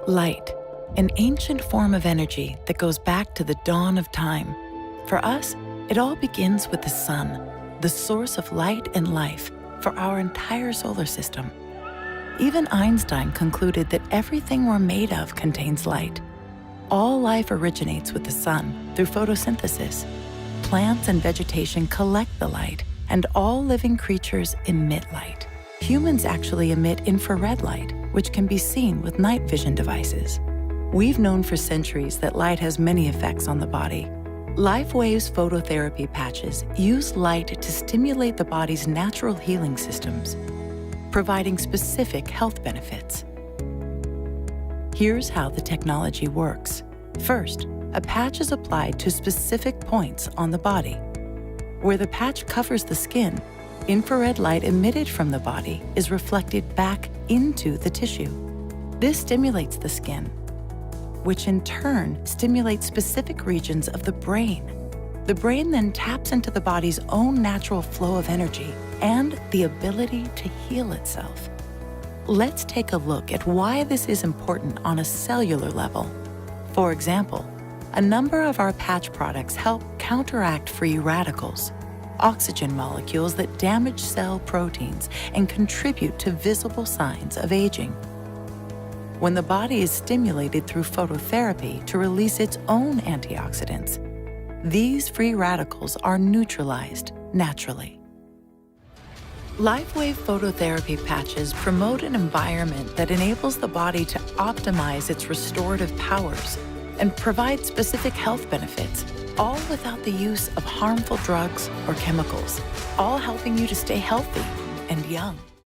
Light, an ancient form of energy that goes back to the dawn of time. For us, it all begins with the sun, the source of light and life for our entire solar system. Even Einstein concluded that everything we're made of contains light. All life originates with the sun through photosynthesis. Plants and vegetation collect the light, and all living creatures emit light. Humans actually emit infrared light, which can be seen with night vision devices. We've known for centuries that light has many effects on the body. LifeWave's phototherapy patches use light to stimulate the body's natural healing systems, providing specific health benefits. Here's how the technology works. First, a patch is applied to specific points on the body. Where the patch covers the skin, infrared light emitted from the body is reflected back into the tissue. This stimulates the skin, which in turn stimulates specific regions of the brain. The brain then taps into the body's own natural flow of energy and the ability to heal itself. Let's take a look at why this is important on a cellular level. For example, a number of our patch products help counteract free radicals, oxygen molecules that damage cell proteins and contribute to visible signs of aging. When the body is stimulated through phototherapy to release its own antioxidants, these free radicals are neutralized naturally. LifeWave phototherapy patches promote an environment that enables the body to optimize its restorative powers and provide specific health benefits, all without the use of harmful drugs or chemicals, all helping you to stay healthy and young.